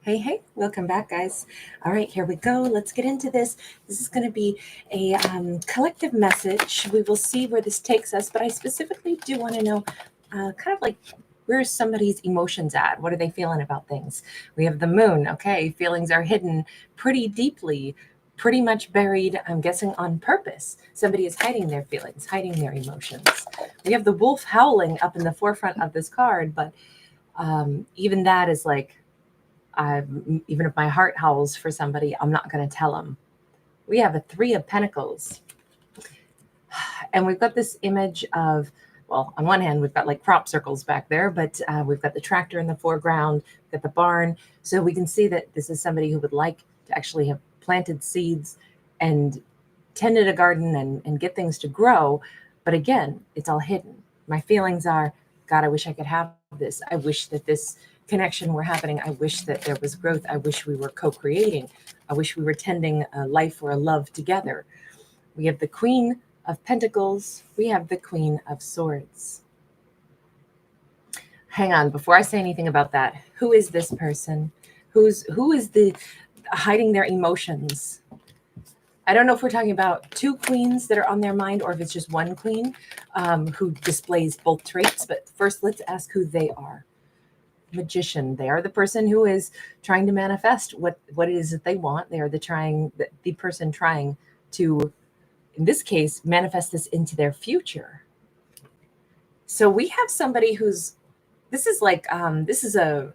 Hey, welcome back, guys. All right, here we go. Let's get into this. This is going to be a collective message. We will see where this takes us, but I specifically do want to know kind of like where's somebody's emotions at? What are they feeling about things? We have the moon. Okay, feelings are hidden pretty deeply, pretty much buried, I'm guessing on purpose. Somebody is hiding their feelings, hiding their emotions. We have the wolf howling up in the forefront of this card, but even that is like, even if my heart howls for somebody, I'm not going to tell them. We have a Three of Pentacles. And we've got this image of, well, on one hand, we've got like crop circles back there, but we've got the tractor in the foreground, we've got the barn. So we can see that this is somebody who would like to actually have planted seeds and tended a garden and get things to grow. But again, it's all hidden. My feelings are, God, I wish I could have this. I wish that this connection were happening. I wish that there was growth. I wish we were co-creating. I wish we were tending a life or a love together. We have the Queen of Pentacles. We have the Queen of Swords. Hang on, before I say anything about that, who is this person? Who is the hiding their emotions? I don't know if we're talking about two queens that are on their mind or if it's just one queen who displays both traits. But first, let's ask who they are. Magician. They are the person who is trying to manifest what it is that they want. They are the person trying to, in this case, manifest this into their future. So we have somebody who's, this is a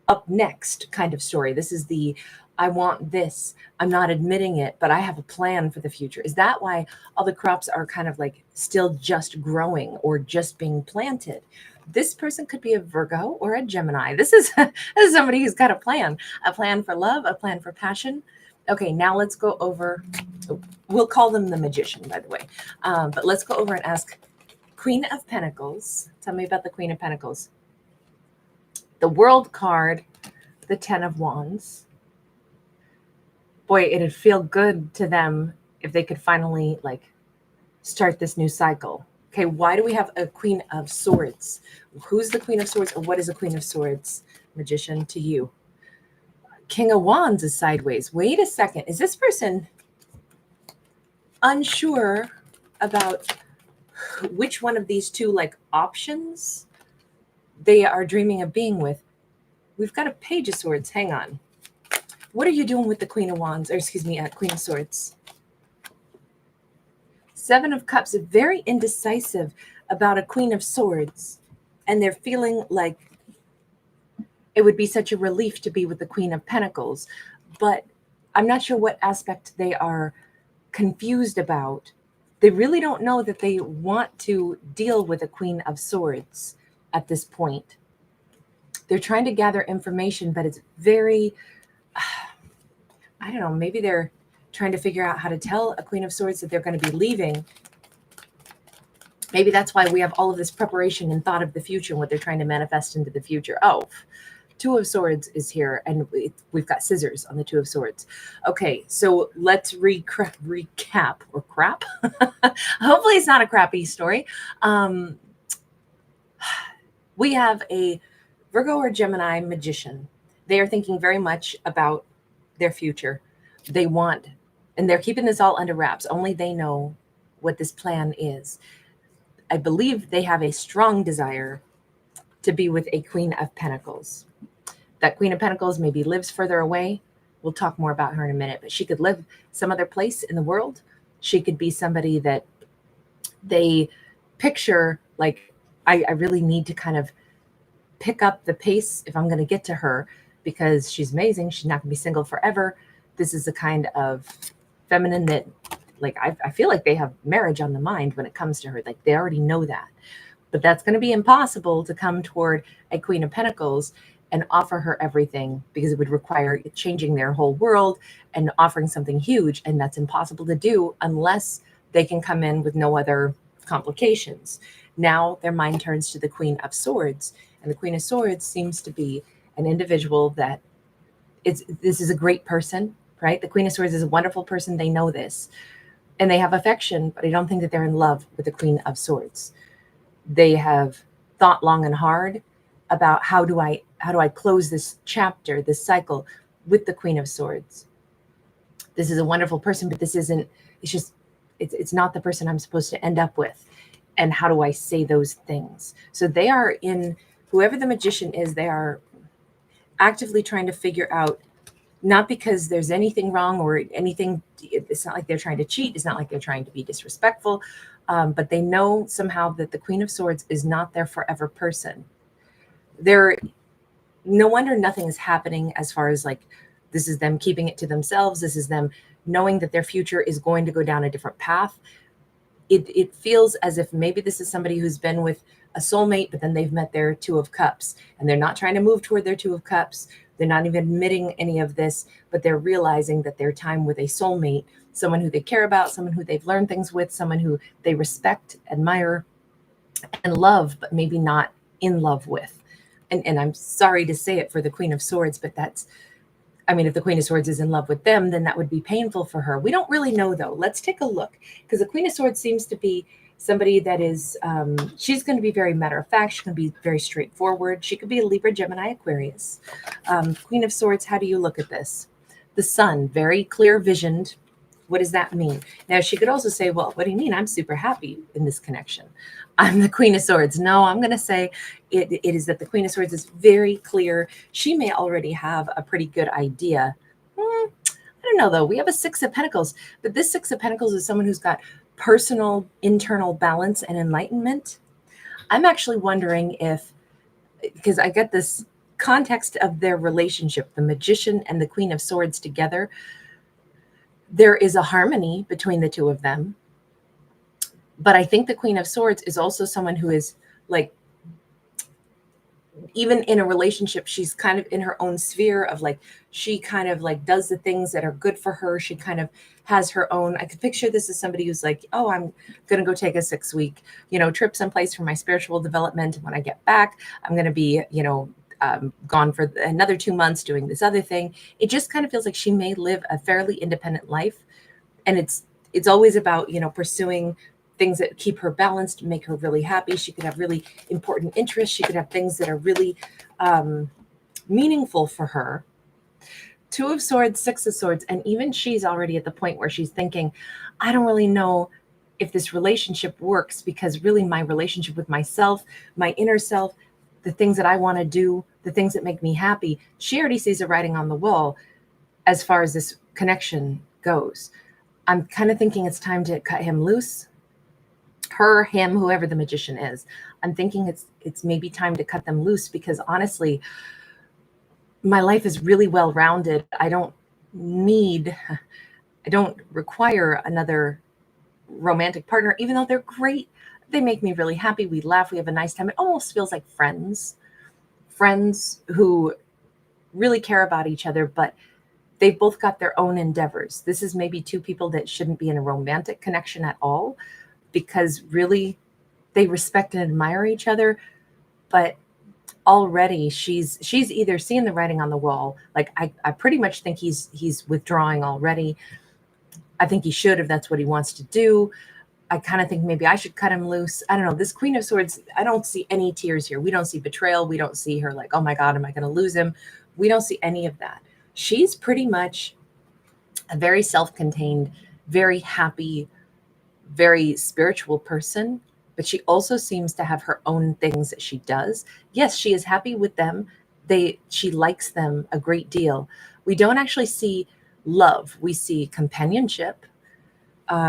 up next kind of story. This is the, I want this. I'm not admitting it, but I have a plan for the future. Is that why all the crops are kind of like still just growing or just being planted? This person could be a Virgo or a Gemini. This is somebody who's got a plan for love, a plan for passion. Okay, now let's go over, we'll call them the Magician, by the way. But let's go over and ask Queen of Pentacles. Tell me about the Queen of Pentacles. The World card, the Ten of Wands. Boy, it'd feel good to them if they could finally like start this new cycle. Okay, why do we have a Queen of Swords? Who's the Queen of Swords, or what is a Queen of Swords? Magician to you. King of Wands is sideways. Wait a second. Is this person unsure about which one of these two like options they are dreaming of being with? We've got a Page of Swords. Hang on. What are you doing with the Queen of Wands? Or excuse me, Queen of Swords. Seven of Cups, very indecisive about a Queen of Swords. And they're feeling like it would be such a relief to be with the Queen of Pentacles. But I'm not sure what aspect they are confused about. They really don't know that they want to deal with a Queen of Swords at this point. They're trying to gather information, but it's very, I don't know, maybe they're trying to figure out how to tell a Queen of Swords that they're going to be leaving. Maybe that's why we have all of this preparation and thought of the future and what they're trying to manifest into the future. Oh, Two of Swords is here, and we've got scissors on the Two of Swords. Okay, so let's recap or crap. Hopefully it's not a crappy story. We have a Virgo or Gemini Magician. They are thinking very much about their future. They want, and they're keeping this all under wraps. Only they know what this plan is. I believe they have a strong desire to be with a Queen of Pentacles. That Queen of Pentacles maybe lives further away. We'll talk more about her in a minute, but she could live some other place in the world. She could be somebody that they picture like, I really need to kind of pick up the pace if I'm going to get to her because she's amazing. She's not going to be single forever. This is the kind of feminine that, like, I feel like they have marriage on the mind when it comes to her. Like, they already know that. But that's going to be impossible to come toward a Queen of Pentacles and offer her everything because it would require changing their whole world and offering something huge. And that's impossible to do unless they can come in with no other complications. Now their mind turns to the Queen of Swords. And the Queen of Swords seems to be an individual that this is a great person, right? The Queen of Swords is a wonderful person. They know this. And they have affection, but I don't think that they're in love with the Queen of Swords. They have thought long and hard about how do I how do I close this chapter, this cycle with the Queen of Swords? This is a wonderful person, but this isn't, it's not the person I'm supposed to end up with. And how do I say those things? So they are in, whoever the magician is, they are actively trying to figure out, not because there's anything wrong or anything, it's not like they're trying to cheat, it's not like they're trying to be disrespectful, but they know somehow that the Queen of Swords is not their forever person. They're, no wonder nothing is happening as far as like, this is them keeping it to themselves. This is them knowing that their future is going to go down a different path. It feels as if maybe this is somebody who's been with a soulmate, but then they've met their Two of Cups and they're not trying to move toward their Two of Cups. They're not even admitting any of this, but they're realizing that their time with a soulmate, someone who they care about, someone who they've learned things with, someone who they respect, admire, and love, but maybe not in love with. And I'm sorry to say it for the Queen of Swords, but that's, I mean, if the Queen of Swords is in love with them, then that would be painful for her. We don't really know, though. Let's take a look, because the Queen of Swords seems to be somebody that is, she's going to be very matter of fact. She's going to be very straightforward. She could be a Libra, Gemini, Aquarius. Queen of Swords, how do you look at this? The Sun, very clear visioned. What does that mean? Now, she could also say, well, what do you mean? I'm super happy in this connection. I'm the Queen of Swords. No, I'm going to say it is that the Queen of Swords is very clear. She may already have a pretty good idea. I don't know, though. We have a Six of Pentacles, but this Six of Pentacles is someone who's got personal internal balance and enlightenment. I'm actually wondering if, because I get this context of their relationship, the Magician and the Queen of Swords together, there is a harmony between the two of them. But I think the Queen of Swords is also someone who is like, even in a relationship, she's kind of in her own sphere of like, she kind of like does the things that are good for her. She kind of has her own, I could picture this as somebody who's like, oh, I'm going to go take a 6-week, trip someplace for my spiritual development. And when I get back, I'm going to be, gone for another 2 months doing this other thing. It just kind of feels like she may live a fairly independent life. And it's always about, pursuing things that keep her balanced, make her really happy. She could have really important interests. She could have things that are really meaningful for her. Two of Swords, Six of Swords, and even she's already at the point where she's thinking, I don't really know if this relationship works, because really my relationship with myself, my inner self, the things that I want to do, the things that make me happy, she already sees the writing on the wall as far as this connection goes. I'm kind of thinking it's time to cut him loose. Her, him, whoever the magician is. I'm thinking it's maybe time to cut them loose, because honestly, my life is really well-rounded. I don't require another romantic partner, even though they're great. They make me really happy. We laugh. We have a nice time. It almost feels like friends who really care about each other, but they've both got their own endeavors. This is maybe two people that shouldn't be in a romantic connection at all, because really they respect and admire each other. But already she's either seeing the writing on the wall. Like I pretty much think he's withdrawing already. I think he should, if that's what he wants to do. I kind of think maybe I should cut him loose. I don't know. This Queen of Swords, I don't see any tears here. We don't see betrayal. We don't see her like, oh my God, am I going to lose him? We don't see any of that. She's pretty much a very self-contained, very happy, very spiritual person, but she also seems to have her own things that she does. Yes, she is happy with them. She likes them a great deal. We don't actually see love. We see companionship.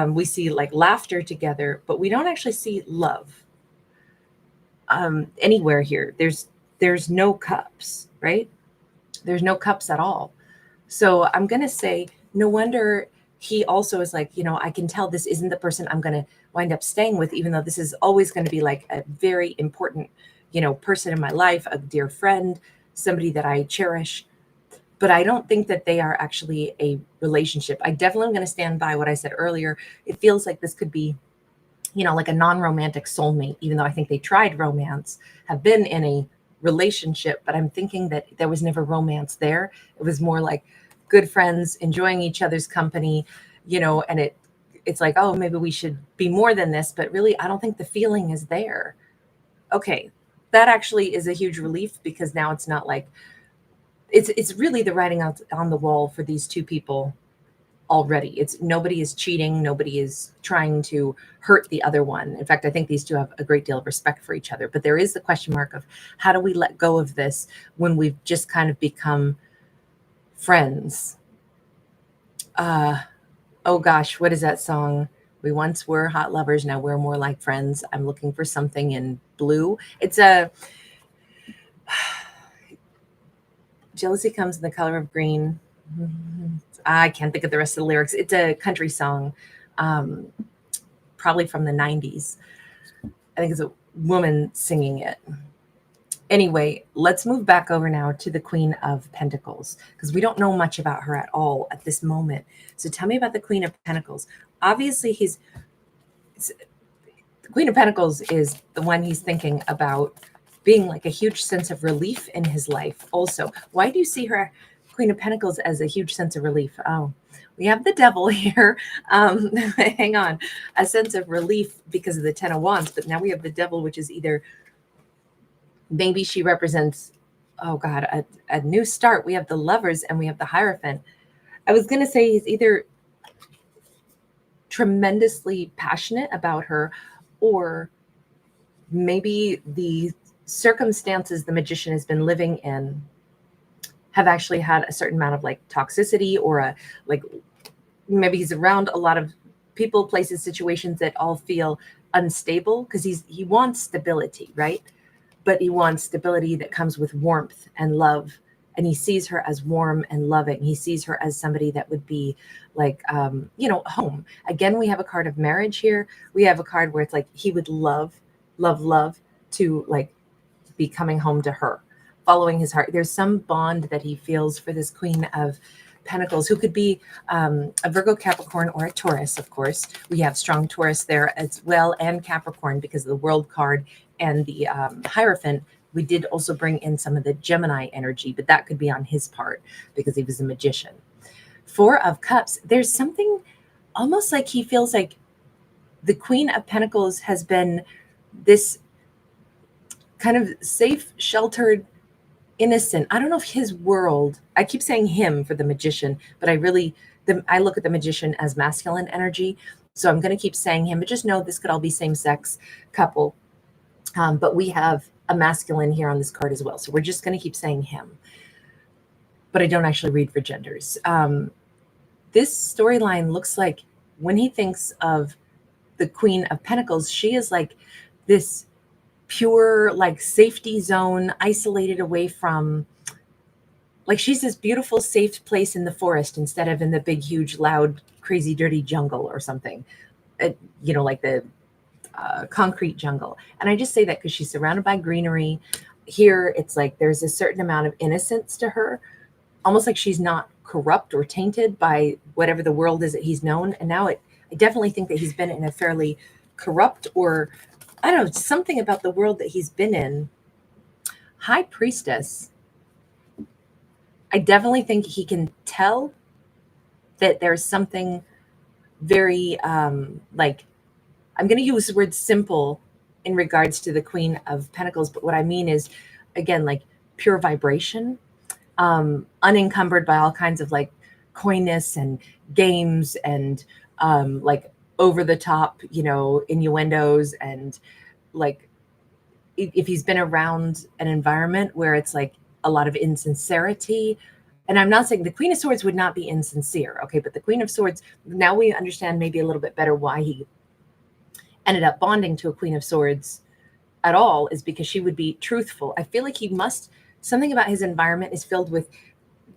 We see like laughter together, but we don't actually see love anywhere here. There's no cups, right? There's no cups at all. So I'm going to say, no wonder he also is like, I can tell this isn't the person I'm going to wind up staying with, even though this is always going to be like a very important, person in my life, a dear friend, somebody that I cherish. But I don't think that they are actually a relationship. I definitely am going to stand by what I said earlier. It feels like this could be, like a non-romantic soulmate, even though I think they tried romance, have been in a relationship, but I'm thinking that there was never romance there. It was more like good friends enjoying each other's company, and it's like, oh, maybe we should be more than this, but really, I don't think the feeling is there. Okay. that actually is a huge relief, because now it's not like, it's really the writing out on the wall for these two people already. It's nobody is cheating, nobody is trying to hurt the other one. In fact, I think these two have a great deal of respect for each other, but there is the question mark of how do we let go of this when we've just kind of become friends. Oh gosh, what is that song? We once were hot lovers, now we're more like friends. I'm looking for something in blue. It's a jealousy comes in the color of green. I can't think of the rest of the lyrics. It's a country song, probably from the 90s. I think it's a woman singing it. Anyway, let's move back over now to the Queen of Pentacles, because we don't know much about her at all at this moment. So tell me about the Queen of Pentacles. Obviously, the Queen of Pentacles is the one he's thinking about being like a huge sense of relief in his life. Also, why do you see her, Queen of Pentacles, as a huge sense of relief? Oh, we have the devil here. Hang on. A sense of relief because of the Ten of Wands, but now we have the devil, which is either maybe she represents, oh God, a new start. We have the Lovers and we have the Hierophant. I was going to say he's either tremendously passionate about her, or maybe the circumstances the Magician has been living in have actually had a certain amount of like toxicity, or maybe he's around a lot of people, places, situations that all feel unstable, because he wants stability, right? But he wants stability that comes with warmth and love. And he sees her as warm and loving. He sees her as somebody that would be like, home. Again, we have a card of marriage here. We have a card where it's like he would love to like be coming home to her, following his heart. There's some bond that he feels for this Queen of Pentacles, who could be a Virgo, Capricorn, or a Taurus. Of course, we have strong Taurus there as well, and Capricorn, because of the World card and the Hierophant. We did also bring in some of the Gemini energy, but that could be on his part because he was a magician. Four of Cups, there's something almost like he feels like the Queen of Pentacles has been this kind of safe, sheltered, innocent. I don't know if his world, I keep saying him for the Magician, but I look at the Magician as masculine energy. So I'm going to keep saying him, but just know this could all be same-sex couple. But we have a masculine here on this card as well. So we're just going to keep saying him. But I don't actually read for genders. This storyline looks like when he thinks of the Queen of Pentacles, she is like this pure, like safety zone, isolated away from, like she's this beautiful, safe place in the forest instead of in the big, huge, loud, crazy, dirty jungle or something, like the concrete jungle. And I just say that because she's surrounded by greenery. Here, it's like there's a certain amount of innocence to her, almost like she's not corrupt or tainted by whatever the world is that he's known. And now I definitely think that he's been in a fairly corrupt, or I don't know, something about the world that he's been in. High Priestess. I definitely think he can tell that there's something very, I'm going to use the word simple in regards to the Queen of Pentacles. But what I mean is, again, like pure vibration, unencumbered by all kinds of like coyness and games and like over the top, innuendos, and like if he's been around an environment where it's like a lot of insincerity. And I'm not saying the Queen of Swords would not be insincere, okay, but the Queen of Swords, now we understand maybe a little bit better why he ended up bonding to a Queen of Swords at all, is because she would be truthful. I feel like something about his environment is filled with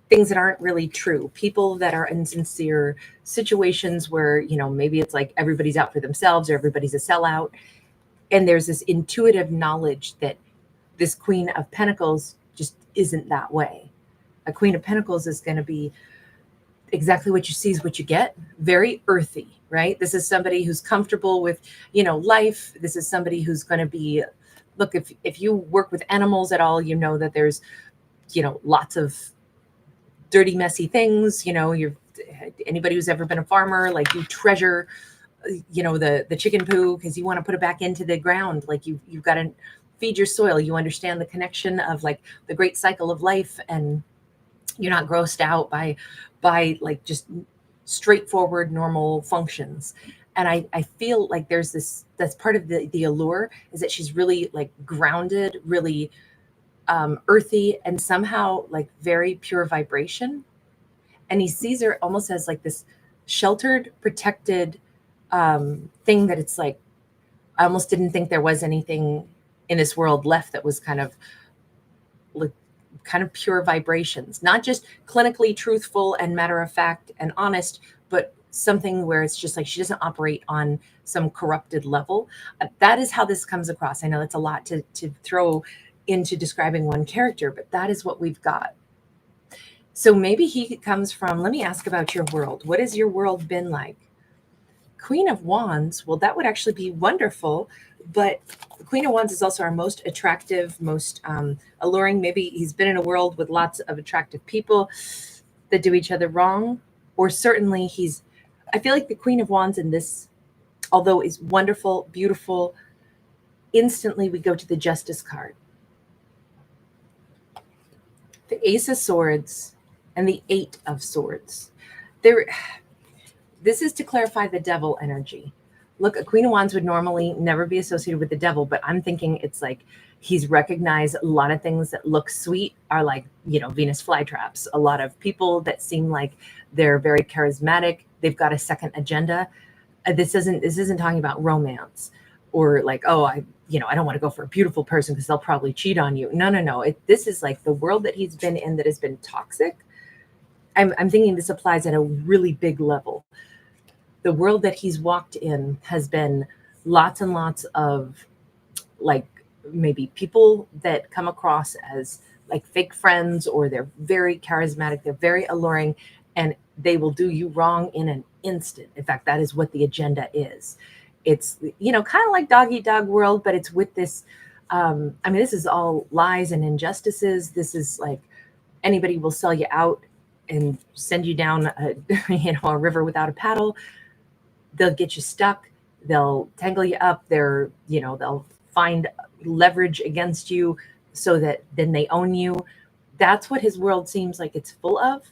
things that aren't really true, people that are insincere, situations where, maybe it's like everybody's out for themselves or everybody's a sellout. And there's this intuitive knowledge that this Queen of Pentacles just isn't that way. A Queen of Pentacles is going to be exactly what you see is what you get. Very earthy, right? This is somebody who's comfortable with, life. This is somebody who's going to be, look, if you work with animals at all, that there's, lots of dirty, messy things. Anybody who's ever been a farmer, like you treasure, the chicken poo, because you want to put it back into the ground. Like you've got to feed your soil. You understand the connection of like the great cycle of life, and you're not grossed out by like just straightforward normal functions. And I feel like there's this, that's part of the allure, is that she's really like grounded, really earthy, and somehow like very pure vibration. And he sees her almost as like this sheltered, protected thing, that it's like, I almost didn't think there was anything in this world left that was kind of like kind of pure vibrations, not just clinically truthful and matter of fact and honest, but something where it's just like she doesn't operate on some corrupted level. That is how this comes across. I know that's a lot to throw into describing one character, but that is what we've got. So maybe he comes from, let me ask about your world. What has your world been like? Queen of Wands, well, that would actually be wonderful, but the Queen of Wands is also our most attractive, most alluring. Maybe he's been in a world with lots of attractive people that do each other wrong, or certainly I feel like the Queen of Wands in this, although is wonderful, beautiful, instantly we go to the Justice card. The Ace of Swords and the Eight of Swords. This is to clarify the devil energy. Look, a Queen of Wands would normally never be associated with the devil, but I'm thinking it's like he's recognized a lot of things that look sweet are like, Venus flytraps. A lot of people that seem like they're very charismatic, they've got a second agenda. This isn't talking about romance or like, oh, I don't want to go for a beautiful person because they'll probably cheat on you. No. This is like the world that he's been in that has been toxic. I'm thinking this applies at a really big level. The world that he's walked in has been lots and lots of like maybe people that come across as like fake friends, or they're very charismatic, they're very alluring, and they will do you wrong in an instant. In fact, that is what the agenda is. It's, kind of like dog eat dog world, but it's with this, this is all lies and injustices. This is like anybody will sell you out and send you down a river without a paddle. They'll get you stuck. They'll tangle you up. They'll find leverage against you so that then they own you. That's what his world seems like it's full of,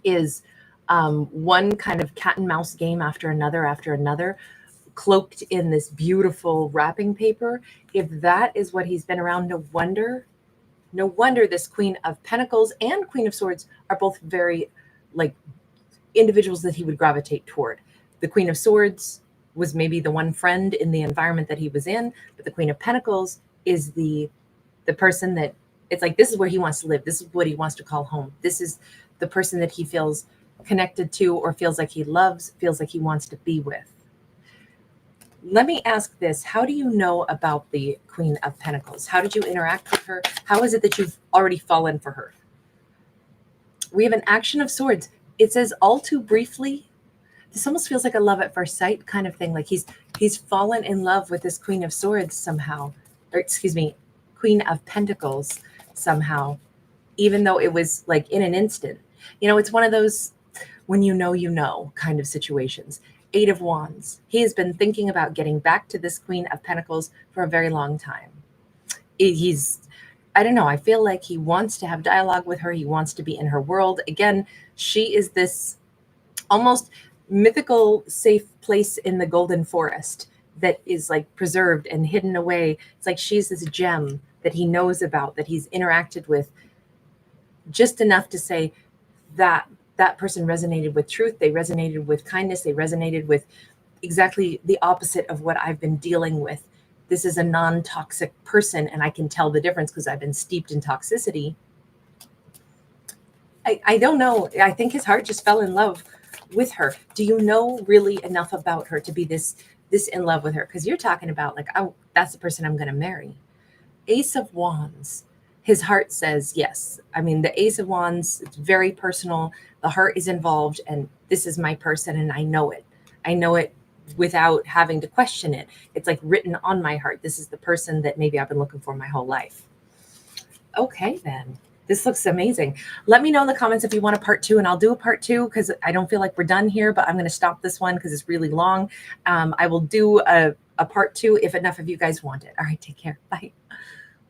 is one kind of cat and mouse game after another, cloaked in this beautiful wrapping paper. If that is what he's been around, no wonder this Queen of Pentacles and Queen of Swords are both very like individuals that he would gravitate toward. The Queen of Swords was maybe the one friend in the environment that he was in, but the Queen of Pentacles is the person that it's like, this is where he wants to live. This is what he wants to call home. This is the person that he feels connected to, or feels like he loves, feels like he wants to be with. Let me ask this. How do you know about the Queen of Pentacles? How did you interact with her? How is it that you've already fallen for her? We have an Action of Swords. It says all too briefly. This almost feels like a love at first sight kind of thing. Like he's fallen in love with this Queen of Swords somehow, or excuse me, Queen of Pentacles somehow, even though it was like in an instant. It's one of those when you know kind of situations. Eight of Wands. He has been thinking about getting back to this Queen of Pentacles for a very long time. I don't know, I feel like he wants to have dialogue with her. He wants to be in her world. Again, she is this almost mythical safe place in the golden forest that is like preserved and hidden away. It's like she's this gem that he knows about, that he's interacted with just enough to say that person resonated with truth. They resonated with kindness. They resonated with exactly the opposite of what I've been dealing with. This is a non-toxic person, and I can tell the difference because I've been steeped in toxicity. I don't know. I think his heart just fell in love with her. Do you know really enough about her to be this in love with her? Because you're talking about like, oh, that's the person I'm going to marry. Ace of Wands. His heart says yes. The Ace of Wands, it's very personal. The heart is involved, and this is my person, and I know it. I know it without having to question it. It's like written on my heart. This is the person that maybe I've been looking for my whole life. Okay, then. This looks amazing. Let me know in the comments if you want a part 2, and I'll do a part 2 because I don't feel like we're done here, but I'm going to stop this one because it's really long. I will do a part 2 if enough of you guys want it. All right, take care. Bye.